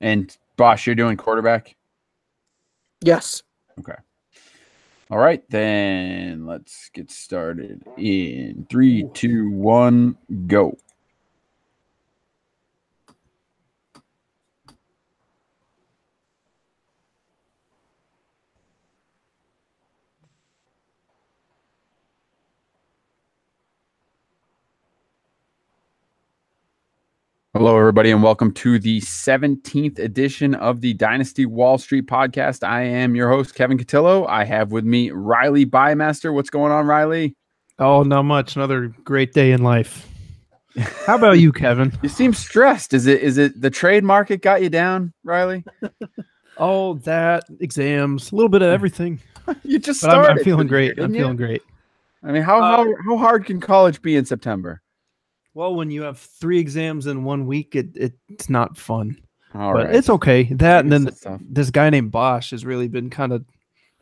And Bosch, you're doing quarterback? Yes. Okay. All right, then let's get started in 3, 2, 1, go. Hello, everybody, and welcome to the 17th edition of the Dynasty Wall Street podcast. I am your host, Kevin Cotillo. I have with me Riley Bymaster. What's going on, Riley? Oh, not much. Another great day in life. How about you, Kevin? You seem stressed. Is it the trade market got you down, Riley? Oh, that, exams, a little bit of everything. You just started. I'm feeling great. I'm feeling great. I mean, how hard can college be in September? Well, when you have 3 exams in 1 week, it's not fun. But it's okay. That and then this guy named Bosch has really been kind of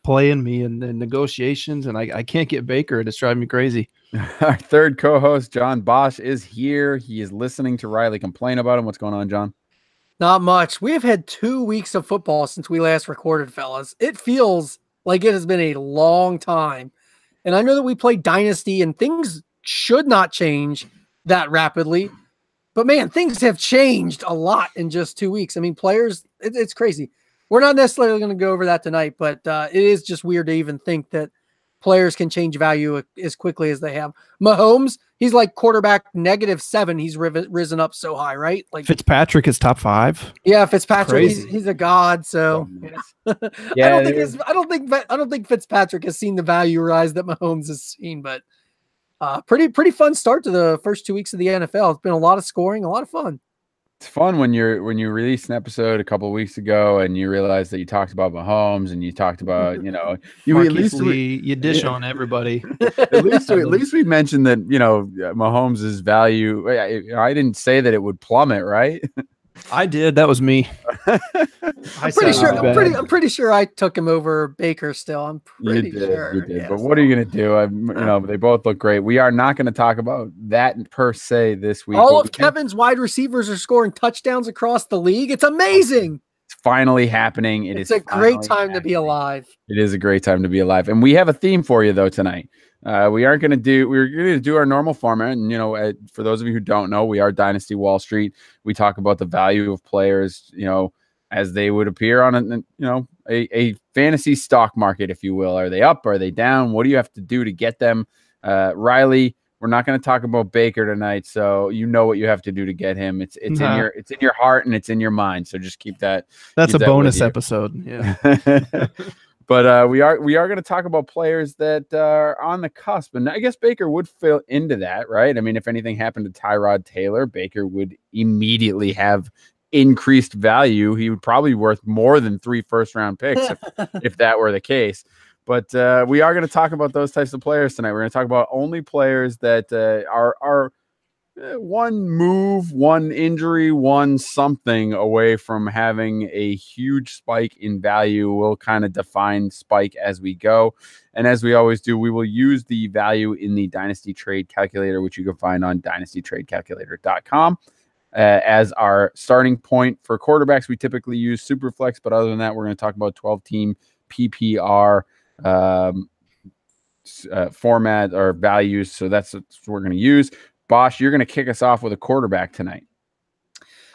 playing me in negotiations, and I can't get Baker. It's driving me crazy. Our third co-host, John Bosch, is here. He is listening to Riley complain about him. What's going on, John? Not much. We have had 2 weeks of football since we last recorded, fellas. It feels like it has been a long time. And I know that we play Dynasty and things should not change that rapidly. But, man, things have changed a lot in just 2 weeks. I mean, players, it's crazy. We're not necessarily going to go over that tonight, but it is just weird to even think that players can change value as quickly as they have. Mahomes, he's like quarterback -7. He's risen up so high, right? Like Fitzpatrick is top 5. Yeah, Fitzpatrick, he's a god. So yeah, I don't think Fitzpatrick has seen the value rise that Mahomes has seen, but pretty fun start to the first 2 weeks of the NFL. It's been a lot of scoring, a lot of fun. It's fun when you released an episode a couple of weeks ago and you realized that you talked about Mahomes and you talked about, you dish on everybody. at least we mentioned that, Mahomes' value. I didn't say that it would plummet, right? I did. That was me. I'm pretty sure I took him over Baker still. I'm pretty sure. You did. Yeah, but what are you going to do? They both look great. We are not going to talk about that per se this week. All of Kevin's wide receivers are scoring touchdowns across the league. It's amazing. It's finally happening. It's a great time to be alive. It is a great time to be alive. And we have a theme for you though tonight. We're going to do our normal format. And, for those of you who don't know, we are Dynasty Wall Street. We talk about the value of players, as they would appear on a fantasy stock market, if you will. Are they up? Are they down? What do you have to do to get them? Riley, we're not going to talk about Baker tonight. So you know what you have to do to get him. It's in your heart and it's in your mind. So just keep that. That's a bonus episode. Yeah. But we are going to talk about players that are on the cusp. And I guess Baker would fit into that, right? I mean, if anything happened to Tyrod Taylor, Baker would immediately have increased value. He would probably be worth more than 3 first-round picks if that were the case. But we are going to talk about those types of players tonight. We're going to talk about only players that are one move, one injury, one something away from having a huge spike in value. We'll kind of define spike as we go. And as we always do, we will use the value in the Dynasty Trade Calculator, which you can find on dynastytradecalculator.com. As our starting point for quarterbacks, we typically use Superflex. But other than that, we're going to talk about 12-team PPR format or values. So that's what we're going to use. Bosch, you're going to kick us off with a quarterback tonight.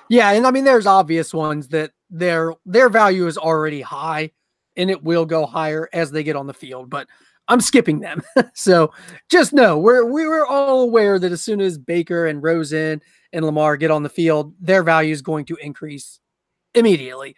Yeah, and I mean, there's obvious ones that their value is already high, and it will go higher as they get on the field. But I'm skipping them. So just know we were all aware that as soon as Baker and Rosen and Lamar get on the field, their value is going to increase immediately.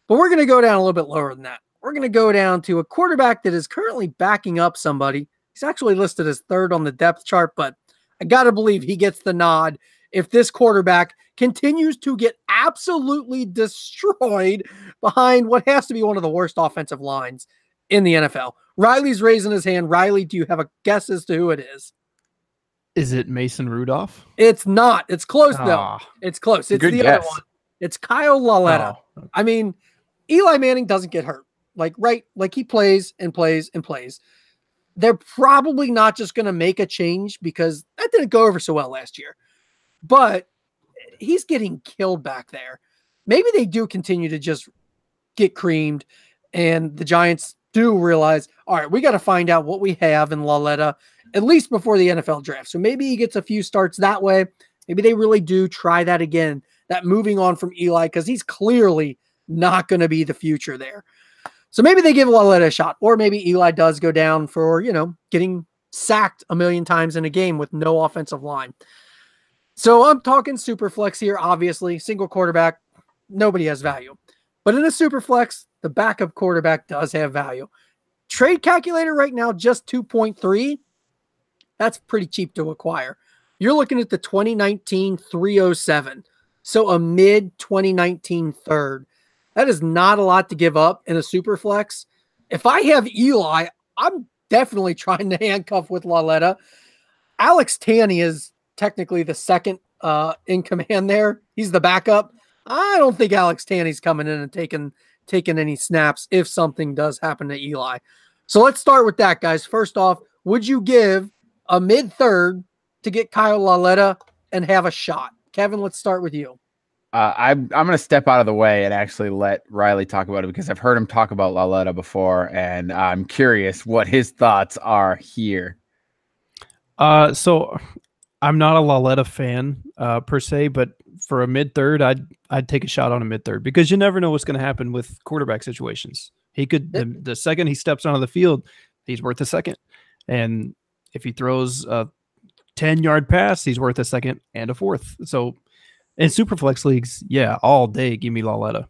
But we're going to go down a little bit lower than that. We're going to go down to a quarterback that is currently backing up somebody. He's actually listed as 3rd on the depth chart, but I got to believe he gets the nod if this quarterback continues to get absolutely destroyed behind what has to be one of the worst offensive lines in the NFL. Riley's raising his hand. Riley, do you have a guess as to who it is? Is it Mason Rudolph? It's not. It's close, though. It's close. It's the other one. It's Kyle Lauletta. Oh. I mean, Eli Manning doesn't get hurt. Like he plays and plays and plays. They're probably not just going to make a change because that didn't go over so well last year. But he's getting killed back there. maybe they do continue to just get creamed, and the Giants do realize, all right, we got to find out what we have in Lauletta at least before the NFL draft. So maybe he gets a few starts that way. Maybe they really do try that again, that moving on from Eli, because he's clearly not going to be the future there. So maybe they give Lauletta a shot, or maybe Eli does go down for, getting sacked a million times in a game with no offensive line. So I'm talking super flex here, obviously. Single quarterback, nobody has value. But in a super flex, the backup quarterback does have value. Trade calculator right now, just 2.3. That's pretty cheap to acquire. You're looking at the 2019 307. So a mid 2019 third. That is not a lot to give up in a super flex. If I have Eli, I'm definitely trying to handcuff with Lauletta. Alex Tanney is technically the second in command there. He's the backup. I don't think Alex Tanney's coming in and taking any snaps if something does happen to Eli. So let's start with that, guys. First off, would you give a mid-third to get Kyle Lauletta and have a shot? Kevin, let's start with you. I'm going to step out of the way and actually let Riley talk about it, because I've heard him talk about Lauletta before, and I'm curious what his thoughts are here. So I'm not a Lauletta fan per se, but for a mid-third, I'd take a shot on a mid-third, because you never know what's going to happen with quarterback situations. He could, the second he steps onto the field, he's worth a second. And if he throws a 10-yard pass, he's worth a second and a fourth. So in Superflex leagues, yeah, all day, give me Lauletta.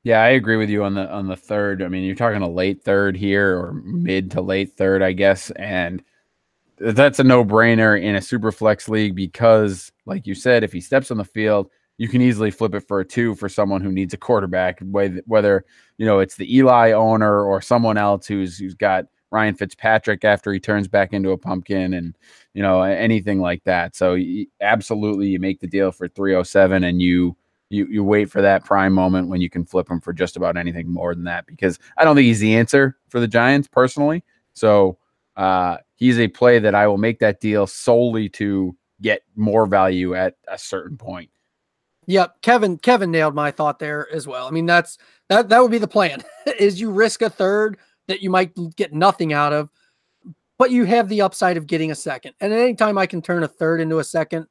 Yeah, I agree with you on the third. I mean, you're talking a late third here, or mid to late third, I guess. And that's a no-brainer in a Superflex league, because, like you said, if he steps on the field, you can easily flip it for a 2 for someone who needs a quarterback, whether it's the Eli owner or someone else who's got Ryan Fitzpatrick after he turns back into a pumpkin, and anything like that. So absolutely, you make the deal for 307, and you wait for that prime moment when you can flip him for just about anything more than that, because I don't think he's the answer for the Giants personally. So he's a play that I will make that deal solely to get more value at a certain point. Yep, Kevin nailed my thought there as well. I mean, that would be the plan, is you risk a third that you might get nothing out of, but you have the upside of getting a second. And at any time I can turn a third into a second,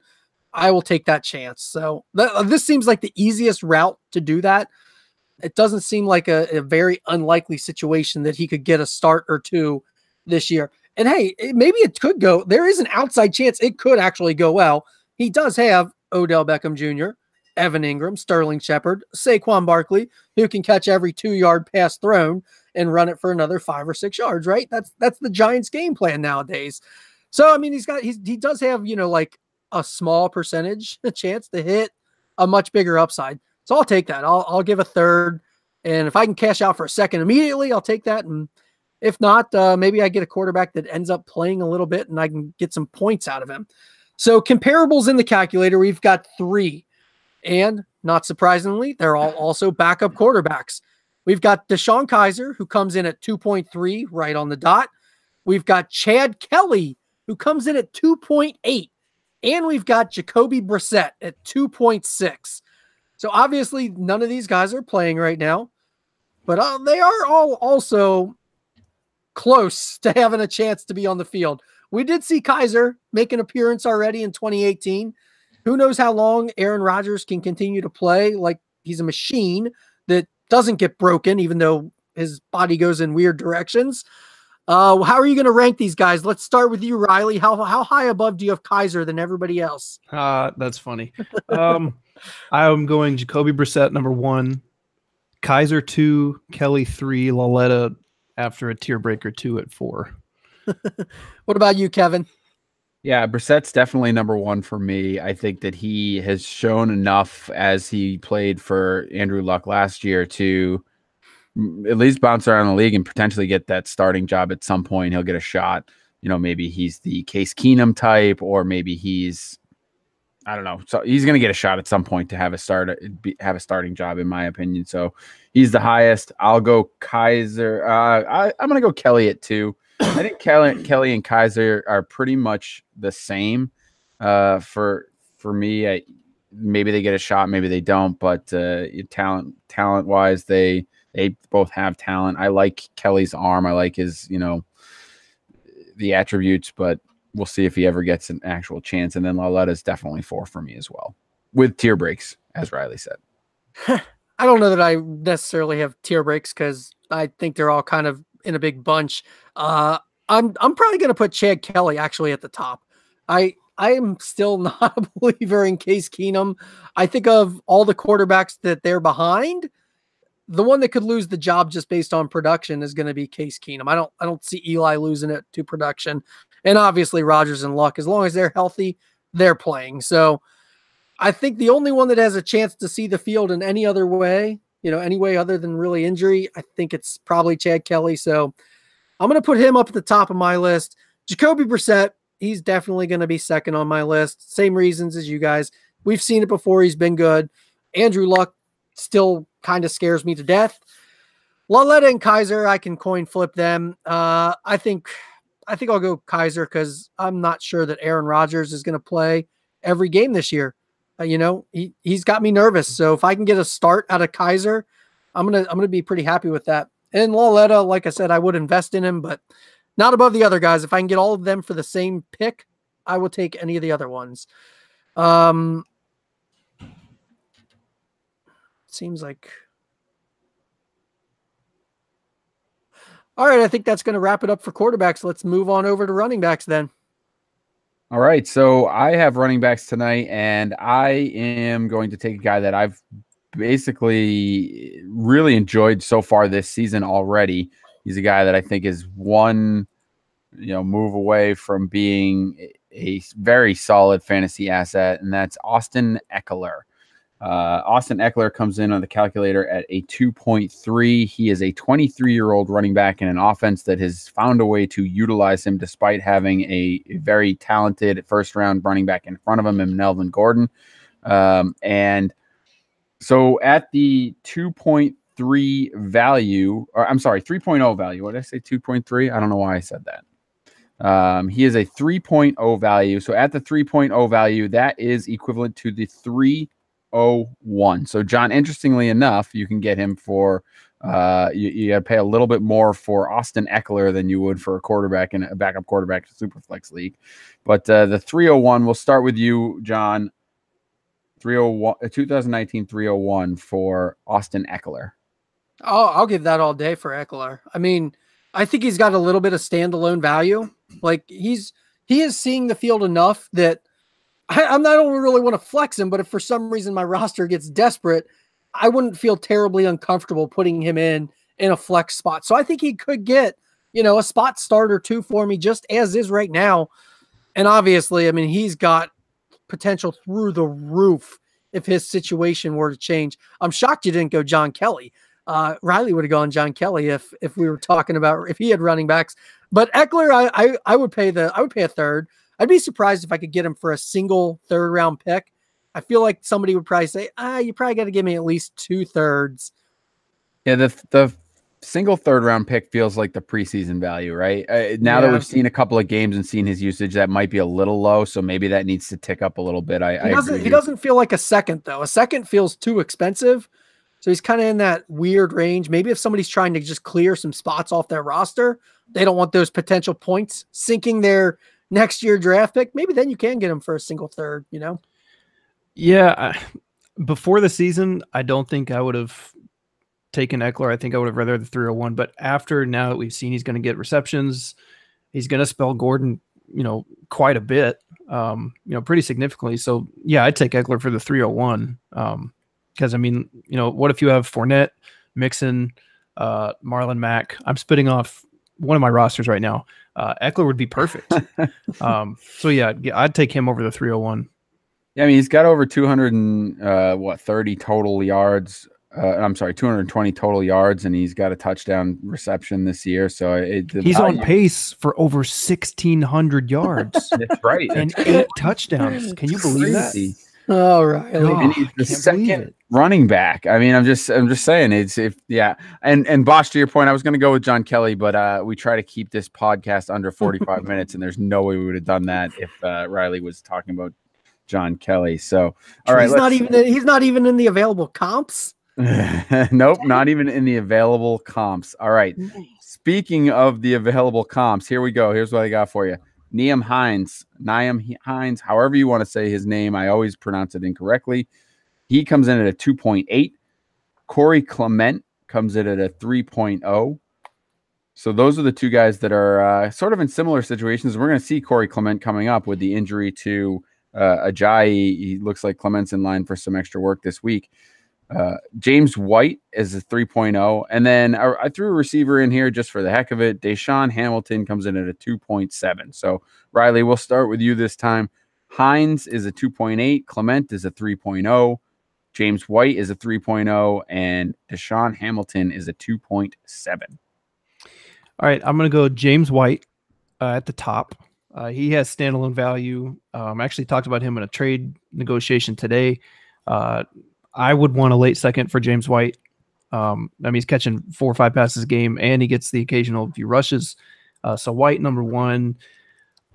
I will take that chance. So this seems like the easiest route to do that. It doesn't seem like a very unlikely situation that he could get a start or two this year. And hey, maybe it could go. There is an outside chance it could actually go well. He does have Odell Beckham Jr., Evan Ingram, Sterling Shepard, Saquon Barkley, who can catch every 2-yard pass thrown and run it for another 5 or 6 yards, right? That's the Giants' game plan nowadays. So, I mean, he does have, like a small percentage chance to hit a much bigger upside. So I'll take that. I'll give a third. And if I can cash out for a second immediately, I'll take that. And if not, maybe I get a quarterback that ends up playing a little bit and I can get some points out of him. So comparables in the calculator, we've got 3. And not surprisingly, they're all also backup quarterbacks. We've got Deshaun Kaiser, who comes in at 2.3 right on the dot. We've got Chad Kelly, who comes in at 2.8. And we've got Jacoby Brissett at 2.6. So obviously none of these guys are playing right now, but they are all also close to having a chance to be on the field. We did see Kaiser make an appearance already in 2018. Who knows how long Aaron Rodgers can continue to play like he's a machine that doesn't get broken, even though his body goes in weird directions. How are you going to rank these guys? Let's start with you, Riley. How high above do you have Kaiser than everybody else? That's funny. I'm going Jacoby Brissett, number 1, Kaiser 2, Kelly 3, Lauletta after a tier breaker 2 at 4. What about you, Kevin? Yeah, Brissett's definitely number 1 for me. I think that he has shown enough as he played for Andrew Luck last year to at least bounce around the league and potentially get that starting job at some point. He'll get a shot. Maybe he's the Case Keenum type, or maybe he's, I don't know. So he's going to get a shot at some point to have a starting job, in my opinion. So he's the highest. I'll go Kaiser. I'm going to go Kelly at 2. I think Kelly and Kaiser are pretty much the same for me. maybe they get a shot, maybe they don't. But talent wise, they both have talent. I like Kelly's arm. I like his, the attributes, but we'll see if he ever gets an actual chance. And then Laletta is definitely 4 for me as well, with tier breaks, as Riley said. I don't know that I necessarily have tier breaks because I think they're all kind of in a big bunch. I'm probably going to put Chad Kelly actually at the top. I am still not a believer in Case Keenum. I think of all the quarterbacks that they're behind, the one that could lose the job just based on production is going to be Case Keenum. I don't see Eli losing it to production. And obviously Rodgers and Luck, as long as they're healthy, they're playing. So I think the only one that has a chance to see the field in any other way, any way other than really injury, I think it's probably Chad Kelly. So I'm going to put him up at the top of my list. Jacoby Brissett, he's definitely going to be second on my list. Same reasons as you guys. We've seen it before. He's been good. Andrew Luck still kind of scares me to death. Laletta and Kaiser, I can coin flip them. I think I'll go Kaiser because I'm not sure that Aaron Rodgers is going to play every game this year. He's got me nervous. So if I can get a start out of Kaiser, I'm gonna be pretty happy with that. And Laletta, like I said, I would invest in him, but not above the other guys. If I can get all of them for the same pick, I will take any of the other ones. Seems like. All right, I think that's going to wrap it up for quarterbacks. Let's move on over to running backs then. All right, so I have running backs tonight, and I am going to take a guy that I've basically really enjoyed so far this season already. He's a guy that I think is one, move away from being a very solid fantasy asset, and that's Austin Eckler. Austin Eckler comes in on the calculator at a 2.3. He is a 23-year-old running back in an offense that has found a way to utilize him despite having a very talented first-round running back in front of him in Melvin Gordon. And so at the 2.3 value, or I'm sorry, 3.0 value. What did I say? 2.3? I don't know why I said that. He is a 3.0 value. So at the 3.0 value, that is equivalent to the 3.01. So John, interestingly enough, you can get him for you got to pay a little bit more for Austin Eckler than you would for a quarterback in a backup quarterback in Superflex league. But the 301, we'll start with you, John. 301, 2019 301 for Austin Eckler. Oh, I'll give that all day for Eckler. I mean, I think he's got a little bit of standalone value. Like he is seeing the field enough that I don't really want to flex him, but if for some reason my roster gets desperate, I wouldn't feel terribly uncomfortable putting him in a flex spot. So I think he could get, a spot start or two for me just as is right now. And obviously, I mean, he's got potential through the roof if his situation were to change. I'm shocked you didn't go John Kelly. Riley would have gone John Kelly if we were talking about if he had running backs. But Eckler, I would pay a third. I'd be surprised if I could get him for a single third round pick. I feel like somebody would probably say, you probably got to give me at least 2/3. Yeah, the single third round pick feels like the preseason value, right? Now that we've seen a couple of games and seen his usage, that might be a little low. So maybe that needs to tick up a little bit. He doesn't feel like a second though. A second feels too expensive. So he's kind of in that weird range. Maybe if somebody's trying to just clear some spots off their roster, they don't want those potential points sinking their next year draft pick, maybe then you can get him for a single third, Yeah. Before the season, I don't think I would have taken Eckler. I think I would have rather the 301. But after now that we've seen he's going to get receptions, he's going to spell Gordon, quite a bit, pretty significantly. So yeah, I'd take Eckler for the 301. Because I mean, what if you have Fournette, Mixon, Marlon Mack? I'm spitting off one of my rosters right now. Eckler would be perfect. So yeah, I'd take him over the 301. Yeah, I mean, he's got over 230 total yards. 220 total yards, and he's got a touchdown reception this year. So he's on pace for over 1,600 yards. That's right. And 8 touchdowns. Can you believe that? All right. And he's the second running back. I mean, I'm just saying And Bosch, to your point, I was going to go with John Kelly, but we try to keep this podcast under 45 minutes, and there's no way we would have done that if Riley was talking about John Kelly. So, all right, he's not even in the available comps. Nope, not even in the available comps. All right. Speaking of the available comps, here we go. Here's what I got for you. Niam Hines, however you want to say his name. I always pronounce it incorrectly. He comes in at a 2.8. Corey Clement comes in at a 3.0. So those are the two guys that are sort of in similar situations. We're going to see Corey Clement coming up with the injury to Ajayi. He looks like Clement's in line for some extra work this week. James White is a 3.0. And then I threw a receiver in here just for the heck of it. Deshaun Hamilton comes in at a 2.7. So, Riley, we'll start with you this time. Hines is a 2.8. Clement is a 3.0. James White is a 3.0. And Deshaun Hamilton is a 2.7. All right, I'm going to go James White at the top. He has standalone value. I actually talked about him in a trade negotiation today. I would want a late second for James White. I mean, he's catching 4 or 5 passes a game, and he gets the occasional few rushes. So White, number 1.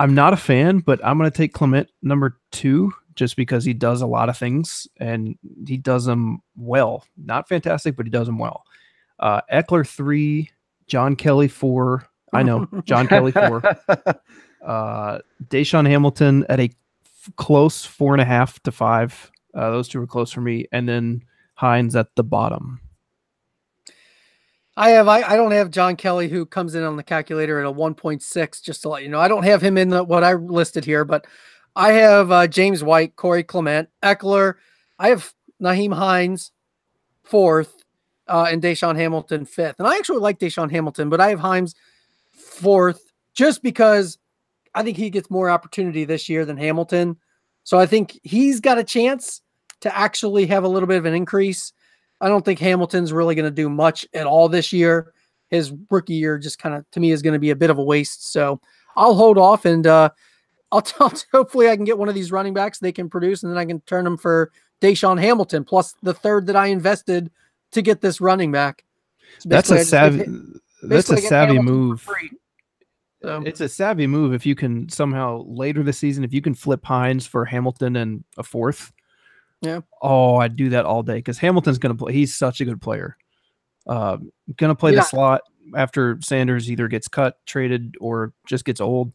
I'm not a fan, but I'm going to take Clement, number 2, just because he does a lot of things, and he does them well. Not fantastic, but he does them well. Eckler, 3. John Kelly, 4. I know, John Kelly, 4. Deshaun Hamilton at a close 4.5 to 5. Those two are close for me. And then Hines at the bottom. I don't have John Kelly, who comes in on the calculator at a 1.6, just to let you know. I don't have him in what I listed here, but I have James White, Corey Clement, Eckler. I have Nyheim Hines 4th, and Deshaun Hamilton 5th. And I actually like Deshaun Hamilton, but I have Hines 4th just because I think he gets more opportunity this year than Hamilton. So I think he's got a chance to actually have a little bit of an increase. I don't think Hamilton's really going to do much at all this year. His rookie year just kind of, to me, is going to be a bit of a waste. So I'll hold off, and hopefully I can get one of these running backs they can produce, and then I can turn them for Deshaun Hamilton, plus the 3rd that I invested to get this running back. So that's a savvy move. So. It's a savvy move if you can somehow later this season, if you can flip Hines for Hamilton and a 4th. Yeah. Oh, I'd do that all day because Hamilton's going to play. He's such a good player. Going to play the slot after Sanders either gets cut, traded, or just gets old.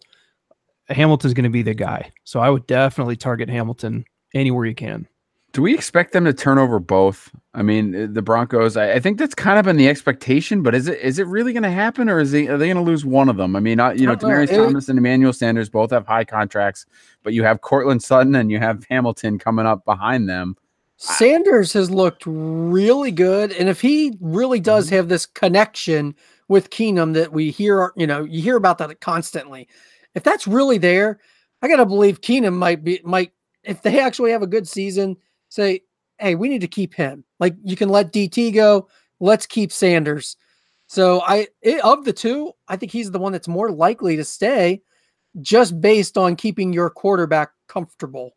Hamilton's going to be the guy. So I would definitely target Hamilton anywhere you can. Do we expect them to turn over both? I mean, the Broncos, I think that's kind of been the expectation, but is it really going to happen, or are they going to lose one of them? I mean, Demaryius Thomas and Emmanuel Sanders both have high contracts, but you have Cortland Sutton and you have Hamilton coming up behind them. Sanders has looked really good, and if he really does have this connection with Keenum that we hear, you hear about that constantly. If that's really there, I got to believe Keenum might, if they actually have a good season, say, hey, we need to keep him. Like, you can let DT go. Let's keep Sanders. So of the two, I think he's the one that's more likely to stay just based on keeping your quarterback comfortable.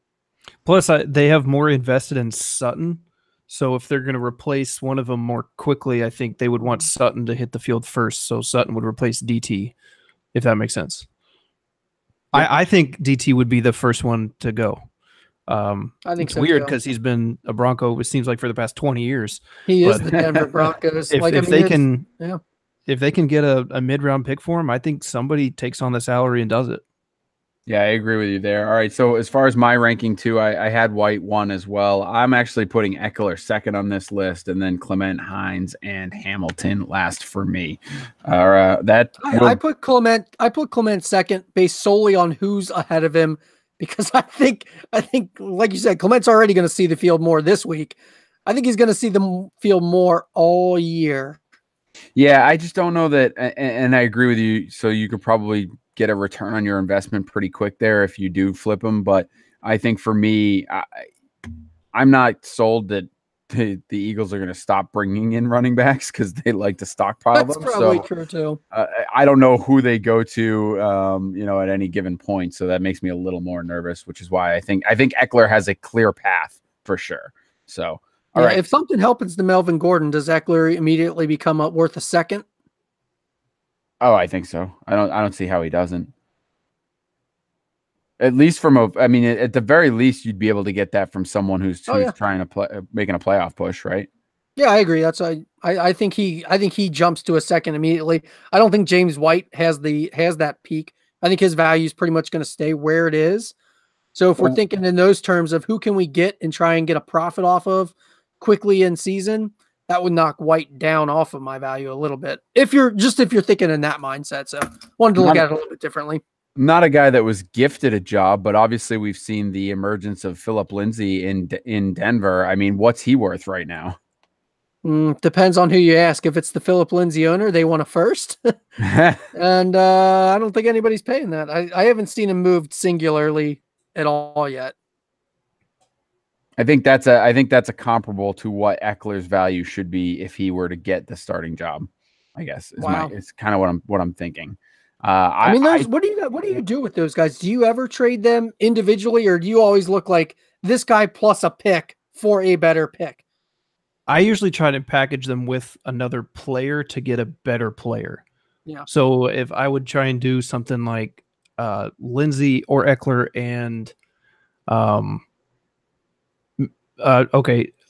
Plus, they have more invested in Sutton. So if they're going to replace one of them more quickly, I think they would want Sutton to hit the field first. So Sutton would replace DT, if that makes sense. Yeah. I think DT would be the first one to go. I think it's weird because he's been a Bronco, it seems like, for the past 20 years. He is the Denver Broncos. If they can get a mid-round pick for him, I think somebody takes on the salary and does it. Yeah, I agree with you there. All right, so as far as my ranking too, I had White 1 as well. I'm actually putting Eckler 2nd on this list, and then Clement, Hines, and Hamilton last for me. I put Clement 2nd based solely on who's ahead of him, because I think like you said, Clement's already going to see the field more this week. I think he's going to see the field more all year. Yeah, I just don't know that, and I agree with you. So you could probably get a return on your investment pretty quick there if you do flip them. But I think for me, I'm not sold that the Eagles are going to stop bringing in running backs because they like to stockpile them. That's probably true too. I don't know who they go to, at any given point. So that makes me a little more nervous, which is why I think Eckler has a clear path for sure. So, all right. If something happens to Melvin Gordon, does Eckler immediately become worth a second? Oh, I think so. I don't see how he doesn't. At least from a, I mean, at the very least, you'd be able to get that from someone who's yeah. trying to play, making a playoff push, right? Yeah, I agree. That's I think he jumps to a second immediately. I don't think James White has that peak. I think his value is pretty much going to stay where it is. So if we're thinking in those terms of who can we get and try and get a profit off of quickly in season, that would knock White down off of my value a little bit. If you're thinking in that mindset. So wanted to look at it a little bit differently. Not a guy that was gifted a job, but obviously we've seen the emergence of Philip Lindsay in Denver. I mean, what's he worth right now? Depends on who you ask. If it's the Philip Lindsay owner, they want a first. And I don't think anybody's paying that. I haven't seen him moved singularly at all yet. I think that's a comparable to what Eckler's value should be if he were to get the starting job. I guess it's kind of what I'm thinking. I mean, what do you do with those guys? Do you ever trade them individually, or do you always look like this guy plus a pick for a better pick? I usually try to package them with another player to get a better player. Yeah. So if I would try and do something like Lindsay or Eckler and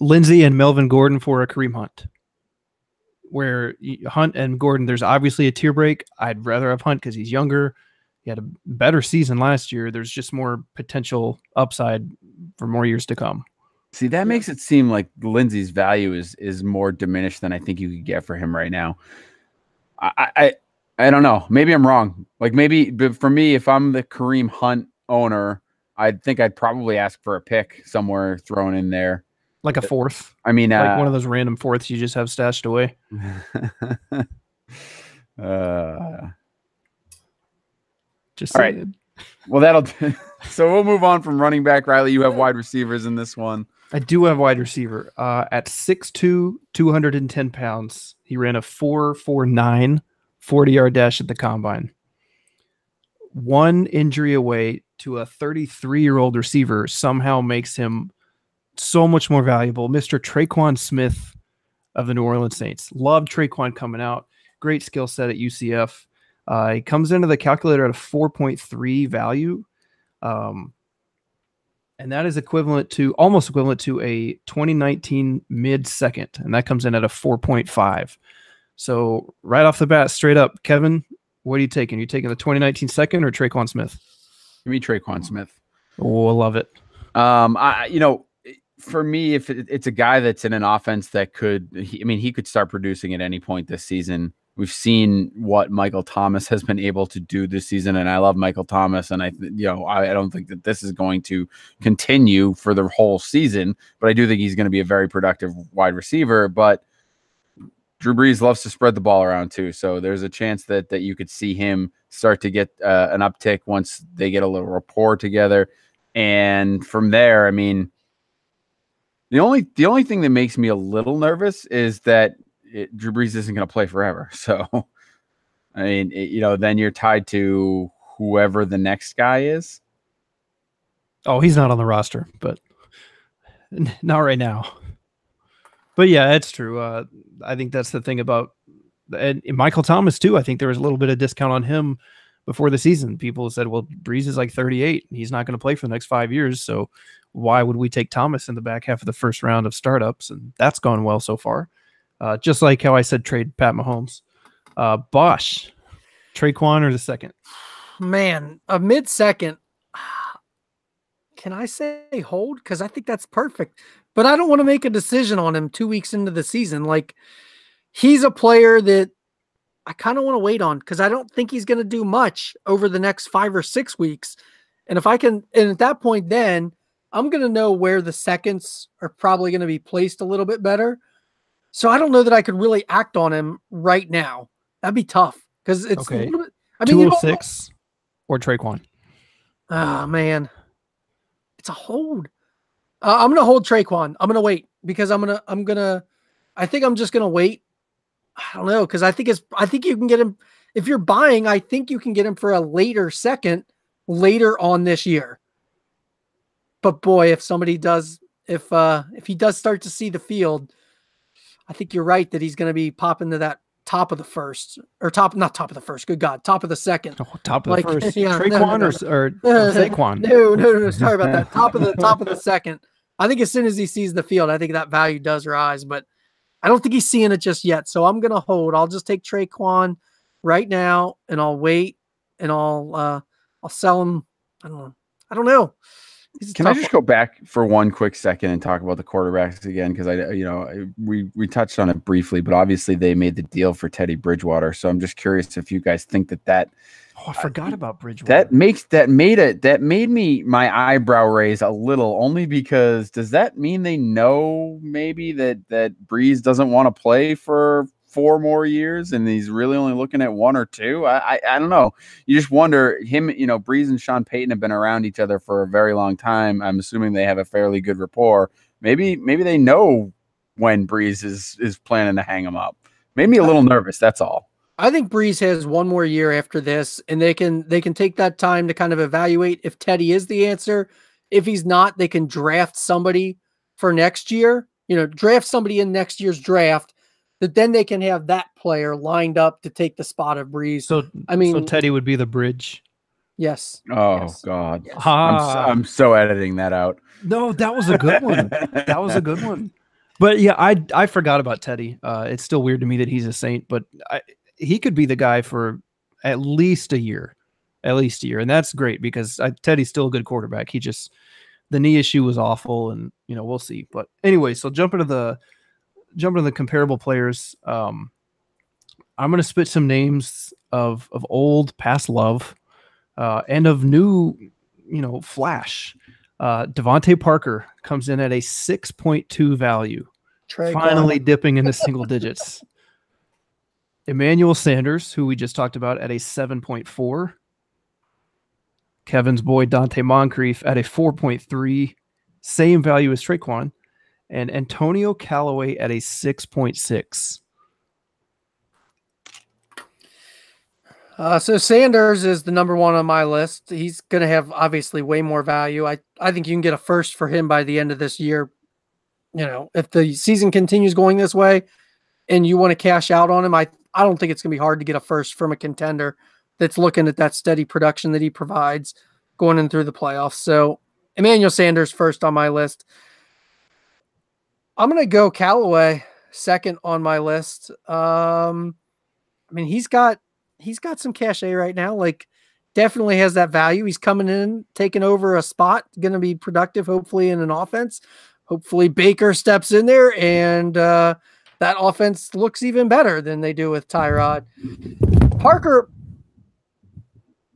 Lindsay and Melvin Gordon for a Kareem Hunt. Where Hunt and Gordon, there's obviously a tier break. I'd rather have Hunt because he's younger. He had a better season last year. There's just more potential upside for more years to come. See, that makes it seem like Lindsay's value is more diminished than I think you could get for him right now. I don't know. Maybe I'm wrong. Like but for me, if I'm the Kareem Hunt owner, I think I'd probably ask for a pick somewhere thrown in there. Like a fourth. I mean, like one of those random fourths you just have stashed away. Just all right. Well, so we'll move on from running back. Riley, you have wide receivers in this one. I do have wide receiver. At 6'2", 210 pounds, he ran a 4.49 40-yard dash at the combine. One injury away to a 33-year-old receiver somehow makes him so much more valuable. Mr. Traquan Smith of the New Orleans Saints. Loved Traquan coming out. Great skill set at UCF. He comes into the calculator at a 4.3 value. And that is almost equivalent to a 2019 mid-second. And that comes in at a 4.5. So right off the bat, straight up, Kevin, what are you taking? Are you taking the 2019 second or Traquan Smith? Give me Traquan Smith. Oh, I love it. For me, if it's a guy that's in an offense that he could start producing at any point this season. We've seen what Michael Thomas has been able to do this season, and I love Michael Thomas, and I don't think that this is going to continue for the whole season, but I do think he's going to be a very productive wide receiver. But Drew Brees loves to spread the ball around too, so there's a chance that you could see him start to get an uptick once they get a little rapport together, and from there, I mean, the only thing that makes me a little nervous is that Drew Brees isn't going to play forever. So, I mean, then you're tied to whoever the next guy is. Oh, he's not on the roster, but not right now. But yeah, it's true. I think that's the thing about and Michael Thomas too. I think there was a little bit of discount on him before the season. People said, well, Brees is like 38. He's not going to play for the next 5 years. So why would we take Thomas in the back half of the first round of startups? And that's gone well so far. Just like how I said trade Pat Mahomes. Bosch, Traquan or the second? Man, a mid-second. Can I say hold? Because I think that's perfect. But I don't want to make a decision on him 2 weeks into the season. Like, he's a player that I kind of want to wait on because I don't think he's going to do much over the next 5 or 6 weeks. And at that point, then I'm going to know where the seconds are probably going to be placed a little bit better. So I don't know that I could really act on him right now. That'd be tough because it's okay. A little bit, I mean, 206 or Traquan. Oh man, it's a hold. I'm gonna hold Traquan. I'm gonna wait because I think I'm just gonna wait. I don't know because I think you can get him if you're buying. I think you can get him for a later second later on this year. But boy, if he does start to see the field, I think you're right that he's going to be popping to that top of the first or not top of the first. Good God, top of the second. Oh, top of the first. Yeah, Traquan or Saquon? No. Sorry about that. Top of the second. I think as soon as he sees the field, I think that value does rise, but I don't think he's seeing it just yet. So I'm gonna hold. I'll just take Traquan right now, and I'll wait, and I'll sell him. I don't know. Can I just go back for one quick second and talk about the quarterbacks again? Because we touched on it briefly, but obviously they made the deal for Teddy Bridgewater. So I'm just curious if you guys think that. Oh, I forgot about Bridgewater. That made me my eyebrow raise a little, only because does that mean they know maybe that Breeze doesn't want to play for 4 more years and he's really only looking at 1 or 2? I don't know. You just wonder. Breeze and Sean Payton have been around each other for a very long time. I'm assuming they have a fairly good rapport. Maybe they know when Breeze is planning to hang him up. Made me a little nervous. That's all. I think Breeze has 1 more year after this, and they can take that time to kind of evaluate if Teddy is the answer. If he's not, they can draft somebody for next year. Draft somebody in next year's draft that then they can have that player lined up to take the spot of Breeze. So Teddy would be the bridge. Yes. Oh yes. God. Yes. I'm so editing that out. No, that was a good one. That was a good one. But yeah, I forgot about Teddy. It's still weird to me that he's a Saint, but he could be the guy for at least a year, and that's great because Teddy's still a good quarterback. The knee issue was awful, and we'll see. But anyway, so jump into the comparable players. I'm going to spit some names of old past love, and of new, flash. Devontae Parker comes in at a 6.2 value, finally dipping into single digits. Emmanuel Sanders, who we just talked about, at a 7.4. Kevin's boy Dante Moncrief at a 4.3, same value as Traquan, and Antonio Callaway at a 6.6. So Sanders is the number 1 on my list. He's going to have obviously way more value. I think you can get a first for him by the end of this year. If the season continues going this way and you want to cash out on him, I don't think it's going to be hard to get a first from a contender that's looking at that steady production that he provides going in through the playoffs. So Emmanuel Sanders first on my list. I'm going to go Callaway second on my list. He's got some cachet right now. Like, definitely has that value. He's coming in, taking over a spot, going to be productive, hopefully, in an offense. Hopefully Baker steps in there and that offense looks even better than they do with Tyrod.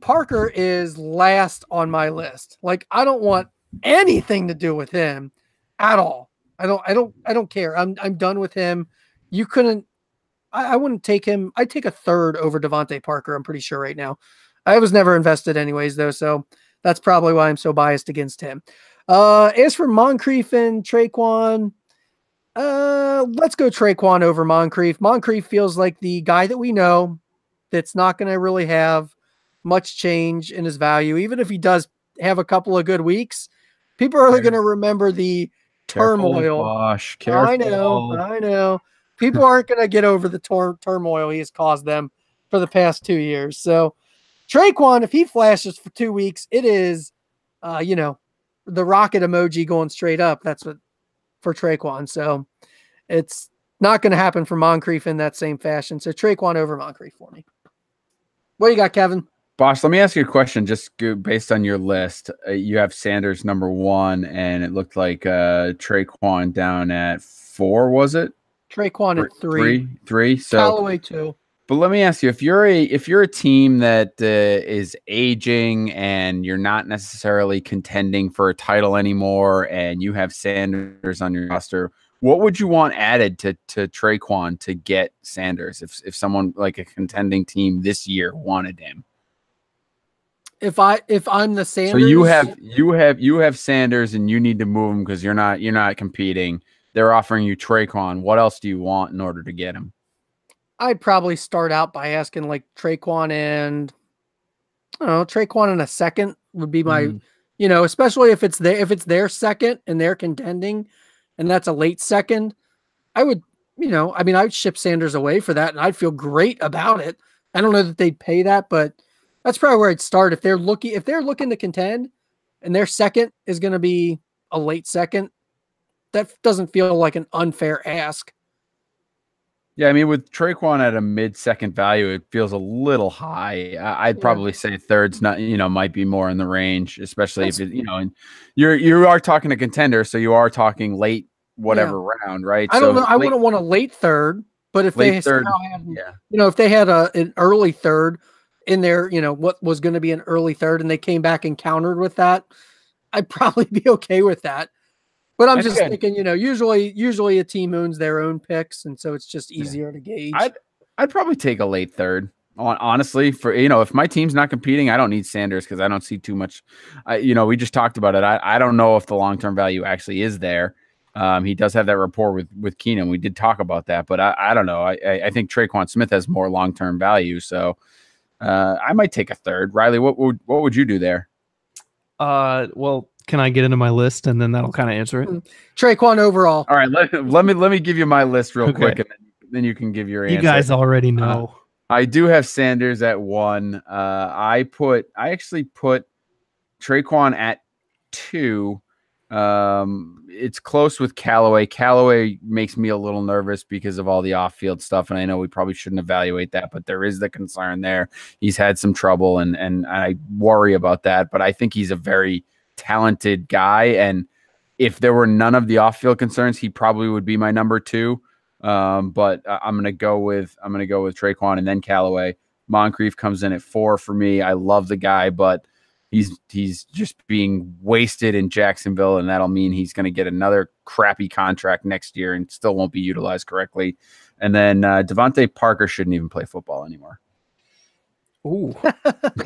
Parker is last on my list. Like, I don't want anything to do with him at all. I don't care. I'm done with him. You couldn't. I wouldn't take him. I'd take a third over Devontae Parker. I'm pretty sure right now. I was never invested anyways though, so that's probably why I'm so biased against him. As for Moncrief and Traquan, let's go Traquan over Moncrief. Moncrief feels like the guy that we know that's not going to really have much change in his value. Even if he does have a couple of good weeks, people are going to remember the turmoil. Careful. I know. People aren't going to get over the turmoil he has caused them for the past 2 years. So Traquan, if he flashes for 2 weeks, it is, the rocket emoji going straight up. That's what for Traquan. So it's not going to happen for Moncrief in that same fashion. So Traquan over Moncrief for me. What do you got, Kevin? Boss, let me ask you a question. Just based on your list, you have Sanders number 1, and it looked like Traquan down at 4. Was it? Traquan at 3. 3. So Callaway 2. But let me ask you: if you're a team that is aging and you're not necessarily contending for a title anymore, and you have Sanders on your roster, what would you want added to Traquan to get Sanders? If someone like a contending team this year wanted him. If I'm the Sanders, so you have Sanders and you need to move him because you're not competing. They're offering you Traquan. What else do you want in order to get him? I'd probably start out by asking like Traquan and Traquan in a second would be my, especially if it's their second and they're contending, and that's a late second. I would I mean, I would ship Sanders away for that, and I'd feel great about it. I don't know that they'd pay that, but that's probably where I'd start if they're looking to contend, and their second is going to be a late second. That doesn't feel like an unfair ask. Yeah, I mean, with Traquan at a mid-second value, it feels a little high. I'd probably say third's not, might be more in the range, especially if and you are talking a contender, so you are talking late whatever round, right? I don't know. I wouldn't want a late third, but if they third, had, if they had an early third in there, what was going to be an early third, and they came back and countered with that, I'd probably be okay with that. But I'm just thinking, usually a team owns their own picks, and so it's just easier to gauge. I'd probably take a late third. Honestly, for if my team's not competing, I don't need Sanders because I don't see too much. We just talked about it. I don't know if the long-term value actually is there. He does have that rapport with Keenum. We did talk about that, but I don't know. I think Traquan Smith has more long-term value, so I might take a third. Riley, what would you do there? Well, can I get into my list and then that'll kind of answer it? Traquan overall. All right, let me give you my list real quick, and then you can give your answer. You guys already know. I do have Sanders at 1. I actually put Traquan at 2. It's close with Callaway. Callaway makes me a little nervous because of all the off-field stuff, and I know we probably shouldn't evaluate that, but there is the concern there. He's had some trouble, and I worry about that, but I think he's a very talented guy, and if there were none of the off-field concerns, he probably would be my number 2. But I'm gonna go with Traquan and then Callaway. Moncrief comes in at 4 for me. I love the guy, but he's just being wasted in Jacksonville, and that'll mean he's going to get another crappy contract next year and still won't be utilized correctly. And then Devontae Parker shouldn't even play football anymore. Ooh,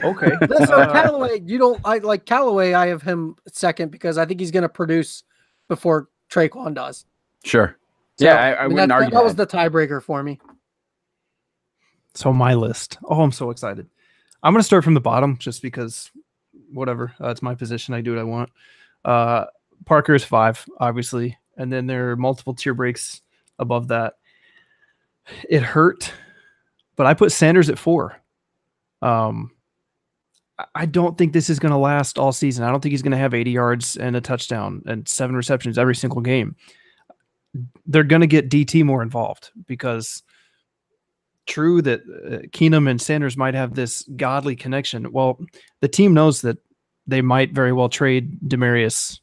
okay. So Callaway, I like Callaway. I have him second because I think he's going to produce before Traquan does. Sure. So, yeah, I wouldn't argue that was the tiebreaker for me. So my list. Oh, I'm so excited. I'm going to start from the bottom just because whatever. It's my position. I do what I want. Parker is 5, obviously. And then there are multiple tier breaks above that. It hurt, but I put Sanders at 4. I don't think this is going to last all season. I don't think he's going to have 80 yards and a touchdown and 7 receptions every single game. They're going to get DT more involved because true that Keenum and Sanders might have this godly connection. Well, the team knows that they might very well trade Demarius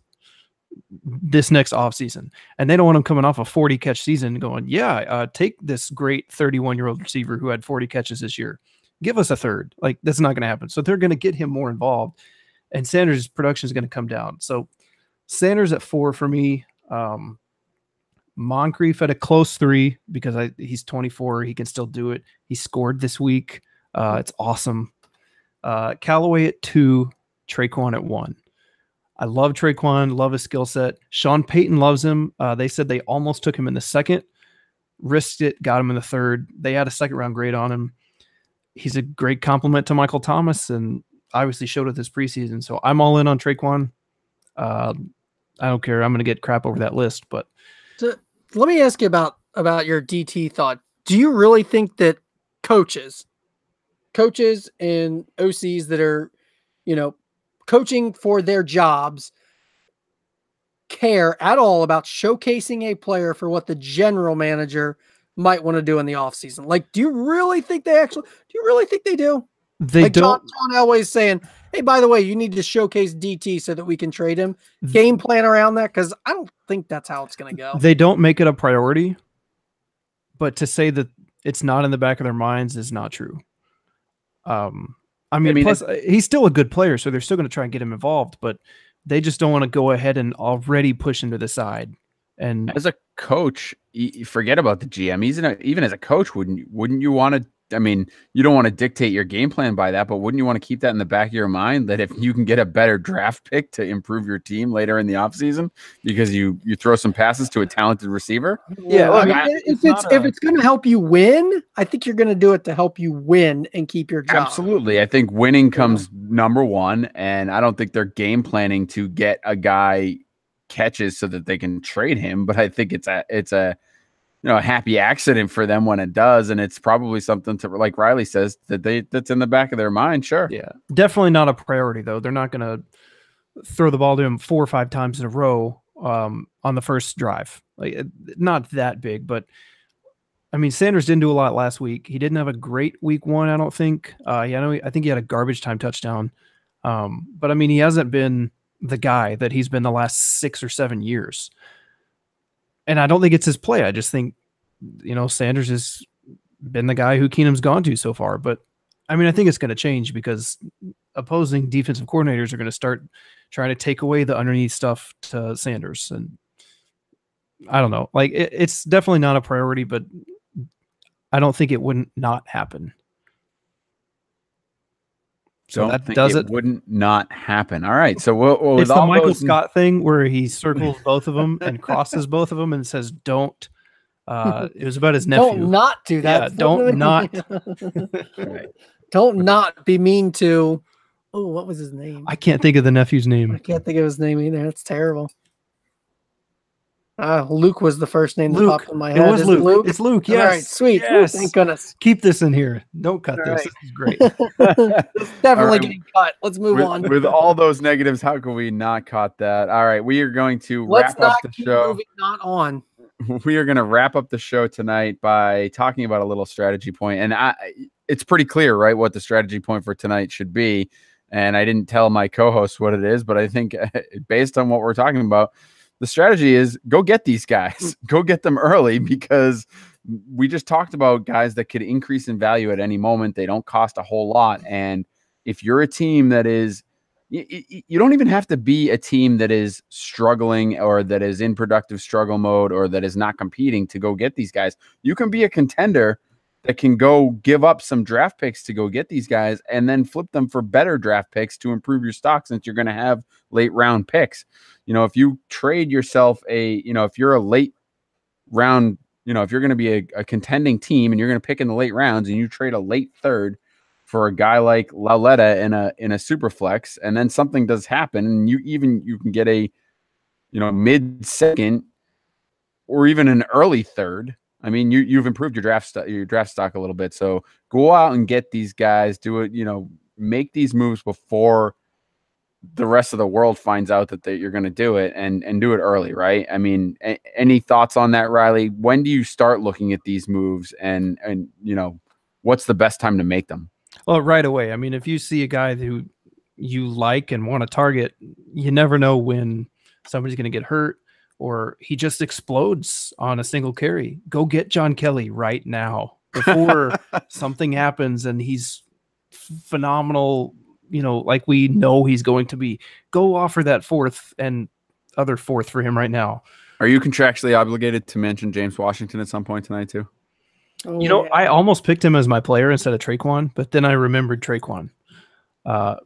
this next offseason, and they don't want him coming off a 40-catch season going, take this great 31-year-old receiver who had 40 catches this year. Give us a third. Like, that's not going to happen. So they're going to get him more involved, and Sanders' production is going to come down. So Sanders at 4 for me. Moncrief at a close 3 because he's 24. He can still do it. He scored this week. It's awesome. Callaway at 2, Traquan at 1. I love Traquan, love his skill set. Sean Payton loves him. They said they almost took him in the second, risked it, got him in the third. They had a second-round grade on him. He's a great compliment to Michael Thomas and obviously showed it this preseason. So I'm all in on Traquan. I don't care. I'm going to get crap over that list, but so let me ask you about your DT thought. Do you really think that coaches and OCs that are, coaching for their jobs care at all about showcasing a player for what the general manager might want to do in the offseason? Like, do you really think they do? They don't. John Elway's saying, hey, by the way, you need to showcase DT so that we can trade him. Game plan around that, because I don't think that's how it's going to go. They don't make it a priority, but to say that it's not in the back of their minds is not true. I mean, plus he's still a good player, so they're still going to try and get him involved, but they just don't want to go ahead and already push him to the side. And as a coach, forget about the GM. Even as a coach, wouldn't you want to? I mean, you don't want to dictate your game plan by that, but wouldn't you want to keep that in the back of your mind that if you can get a better draft pick to improve your team later in the offseason because you throw some passes to a talented receiver? Yeah, look, if it's going to help you win, I think you're going to do it to help you win and keep your job. Absolutely. I think winning comes number one, and I don't think they're game planning to get a guy catches so that they can trade him, but I think it's a a happy accident for them when it does, and it's probably something to, like Riley says, that's in the back of their mind. Sure, yeah, definitely not a priority though. They're not going to throw the ball to him 4 or 5 times in a row on the first drive. Like, not that big, but I mean, Sanders didn't do a lot last week. He didn't have a great week 1, I don't think. I think he had a garbage time touchdown. But I mean, he hasn't been the guy that he's been the last 6 or 7 years. And I don't think it's his play. I just think, Sanders has been the guy who Keenum's gone to so far. But I mean, I think it's going to change because opposing defensive coordinators are going to start trying to take away the underneath stuff to Sanders. And I don't know. Like, it's definitely not a priority, but I don't think it wouldn't not happen. So that does it. Wouldn't not happen. All right. So we'll it's the Michael Scott thing where he circles both of them and crosses both of them and says, "Don't." It was about his nephew. Don't not do that. Yeah, don't not. Right. Don't not be mean to. Oh, what was his name? I can't think of the nephew's name. I can't think of his name either. That's terrible. Luke was the first name that popped in my head. It was Luke. It's Luke. Yes. All right, sweet. Yes. Thank goodness. Keep this in here. Don't cut this. Right. This is great. Definitely getting cut. Let's move on. With all those negatives, how can we not cut that? All right, we are going to wrap up the show. Moving not on. We are going to wrap up the show tonight by talking about a little strategy point. And it's pretty clear, right, what the strategy point for tonight should be. And I didn't tell my co-host what it is, but I think based on what we're talking about, the strategy is go get these guys, go get them early, because we just talked about guys that could increase in value at any moment. They don't cost a whole lot. And if you're a team that is, you don't even have to be a team that is struggling or that is in productive struggle mode or that is not competing to go get these guys. You can be a contender that can go give up some draft picks to go get these guys and then flip them for better draft picks to improve your stock, since you're going to have late round picks. If you trade yourself if you're a late round, if you're going to be a contending team and you're going to pick in the late rounds and you trade a late third for a guy like Lauletta in a super flex, and then something does happen and you can get a, mid second or even an early third. I mean, you've improved your draft stock a little bit. So go out and get these guys, do it, make these moves before the rest of the world finds out that you're going to do it, and do it early. Right. I mean, any thoughts on that, Riley? When do you start looking at these moves and what's the best time to make them? Well, right away. I mean, if you see a guy who you like and want to target, you never know when somebody's going to get hurt or he just explodes on a single carry. Go get John Kelly right now before something happens and he's phenomenal, like we know he's going to be. Go offer that fourth for him right now. Are you contractually obligated to mention James Washington at some point tonight too? Oh, I almost picked him as my player instead of Traquan, but then I remembered Traquan.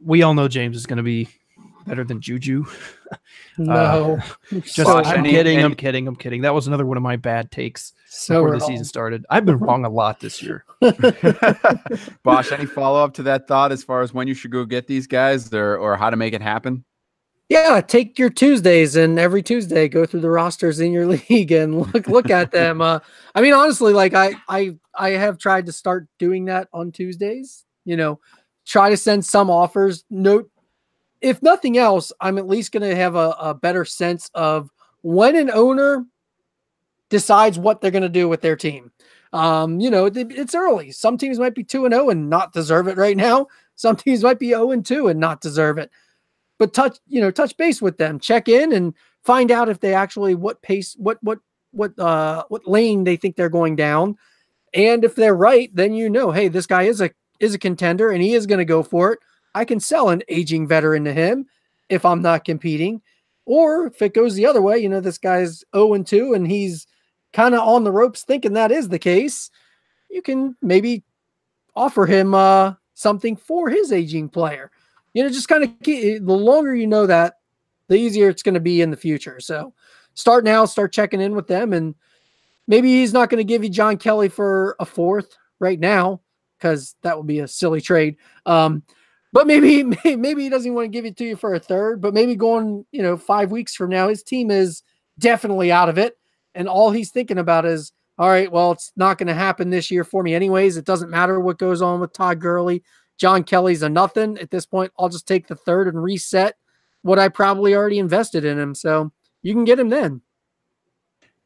We all know James is going to be better than Juju. No. I'm kidding. That was another one of my bad takes before the season started. I've been wrong a lot this year. Bosch, any follow-up to that thought as far as when you should go get these guys or how to make it happen? Yeah, take your Tuesdays and every Tuesday go through the rosters in your league and look at them. I mean, honestly, like I have tried to start doing that on Tuesdays. Try to send some offers. Note, if nothing else, I'm at least going to have a better sense of when an owner decides what they're going to do with their team. It's early. Some teams might be 2-0 and not deserve it right now. Some teams might be 0-2 and not deserve it. But touch base with them, check in and find out if they actually what pace, what lane they think they're going down. And if they're right, then hey, this guy is a contender and he is going to go for it. I can sell an aging veteran to him if I'm not competing. Or if it goes the other way, this guy's 0-2 and he's kind of on the ropes thinking that is the case. You can maybe offer him something for his aging player. Just kind of the longer that, the easier it's going to be in the future. So start now, start checking in with them. And maybe he's not going to give you John Kelly for a fourth right now, because that would be a silly trade. But maybe he doesn't want to give it to you for a third, but maybe going, 5 weeks from now, his team is definitely out of it. And all he's thinking about is, all right, well, it's not going to happen this year for me anyways. It doesn't matter what goes on with Todd Gurley. John Kelly's a nothing. At this point, I'll just take the third and reset what I probably already invested in him. So you can get him then.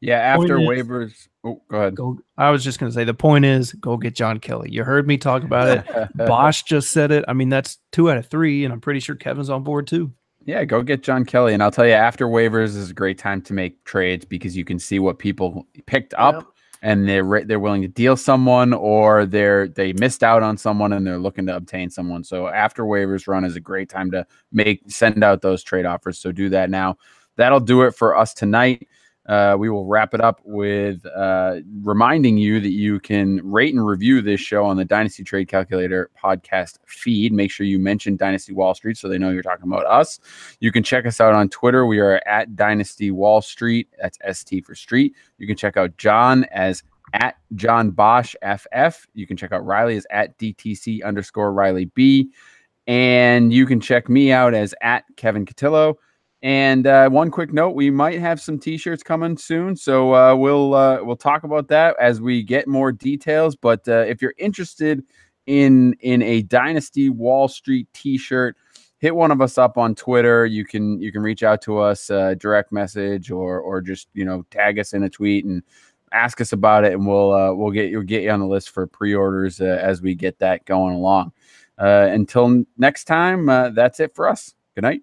Yeah, after Point is- waivers. Oh, go ahead. I was just going to say, the point is, go get John Kelly. You heard me talk about it. Bosch just said it. I mean, that's 2 out of 3, and I'm pretty sure Kevin's on board too. Yeah, go get John Kelly. And I'll tell you, after waivers is a great time to make trades because you can see what people picked up and they're willing to deal someone, or they missed out on someone and they're looking to obtain someone. So after waivers run is a great time to send out those trade offers. So do that now. That'll do it for us tonight. We will wrap it up with reminding you that you can rate and review this show on the Dynasty Trade Calculator podcast feed. Make sure you mention Dynasty Wall Street so they know you're talking about us. You can check us out on Twitter. We are at Dynasty Wall Street. That's ST for Street. You can check out John as at John Bosch FF. You can check out Riley as at DTC_Riley B. And you can check me out as at Kevin Cotillo. And one quick note, we might have some T-shirts coming soon, so we'll talk about that as we get more details. But if you're interested in a Dynasty Wall Street T-shirt, hit one of us up on Twitter. You can reach out to us, direct message, or just tag us in a tweet and ask us about it, and we'll get you on the list for pre-orders as we get that going along. Until next time, that's it for us. Good night.